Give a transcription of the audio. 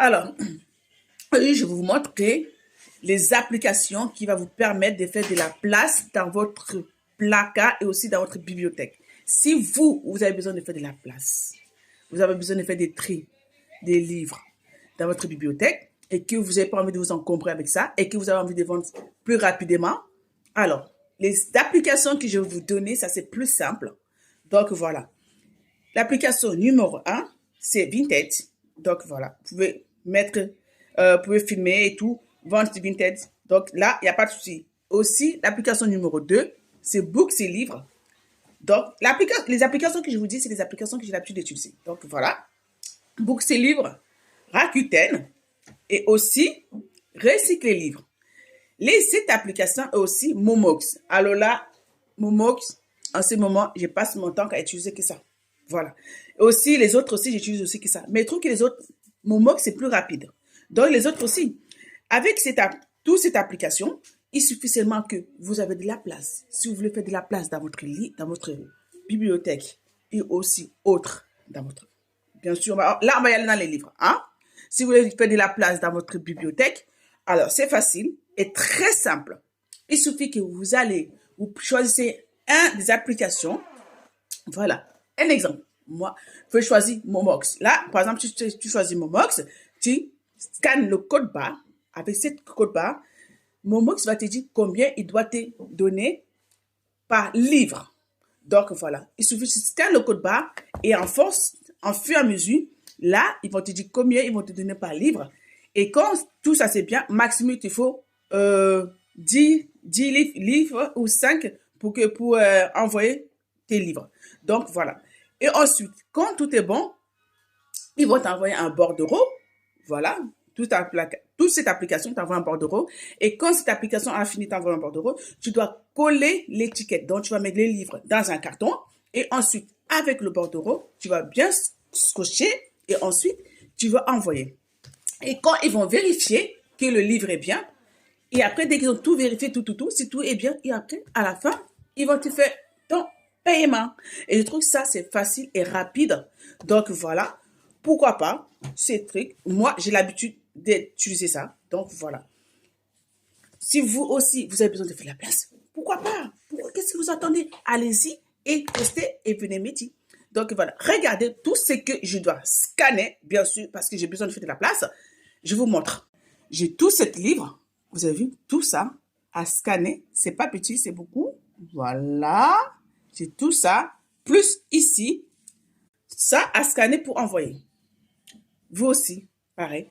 Alors, oui, je vous montre que les applications qui vont vous permettre de faire de la place dans votre placard et aussi dans votre bibliothèque. Si vous avez besoin de faire de la place, vous avez besoin de faire des tri, des livres dans votre bibliothèque et que vous n'avez pas envie de vous encombrer avec ça et que vous avez envie de vendre plus rapidement, alors, les applications que je vais vous donner, ça c'est plus simple. Donc voilà. L'application numéro 1, c'est Vinted. Donc voilà, vous pouvez vous pouvez filmer et tout, vendre sur Vinted. Donc là, il n'y a pas de souci. Aussi, l'application numéro 2, c'est Books et Livres. Donc, les applications que je vous dis, c'est les applications que j'ai l'habitude d'utiliser. Donc voilà, Books et Livres, Rakuten et aussi Recycler Livres. Cette application est aussi Momox. Alors là, Momox, en ce moment, je passe mon temps à utiliser que ça. Voilà. Et aussi, les autres aussi, j'utilise aussi que ça. Mais je trouve que les autres, Momox, c'est plus rapide. Donc, les autres aussi. Avec toute cette application, il suffit seulement que vous avez de la place. Si vous voulez faire de la place dans votre lit, dans votre bibliothèque et aussi autre dans votre... Bien sûr, là, on va y aller dans les livres. Hein? Si vous voulez faire de la place dans votre bibliothèque, alors c'est facile et très simple. Il suffit que vous choisissez un des applications. Voilà. Un exemple. Moi, je vais choisir Momox. Là, par exemple, tu choisis Momox, tu scannes le code barre. Avec ce code barre, Momox va te dire combien il doit te donner par livre. Donc, voilà. Il suffit de scanner le code barre et en fur et à mesure, là, ils vont te dire combien ils vont te donner par livre. Et quand tout ça c'est bien, maximum, il faut 10 livres ou 5 pour envoyer tes livres. Donc, voilà. Et ensuite, quand tout est bon, ils vont t'envoyer un bordereau. Voilà. Toute cette application t'envoie un bordereau. Et quand cette application a fini d'envoyer un bordereau, tu dois coller l'étiquette. Donc, tu vas mettre les livres dans un carton. Et ensuite, avec le bordereau, tu vas bien scotcher. Et ensuite, tu vas envoyer. Et quand ils vont vérifier que le livre est bien, et après, dès qu'ils ont tout vérifié, tout, si tout est bien, et après, à la fin, ils vont te faire ton paiement. Et je trouve que ça, c'est facile et rapide. Donc, voilà. Pourquoi pas ces trucs? Moi, j'ai l'habitude d'utiliser ça. Donc, voilà. Si vous aussi, vous avez besoin de faire la place, pourquoi pas? Qu'est-ce que vous attendez? Allez-y et testez et venez m'aider. Donc, voilà. Regardez tout ce que je dois scanner, bien sûr, parce que j'ai besoin de faire de la place. Je vous montre. J'ai tout ce livre. Vous avez vu tout ça à scanner. C'est pas petit, c'est beaucoup. Voilà. J'ai tout ça. Plus ici, ça à scanner pour envoyer. Vous aussi, pareil.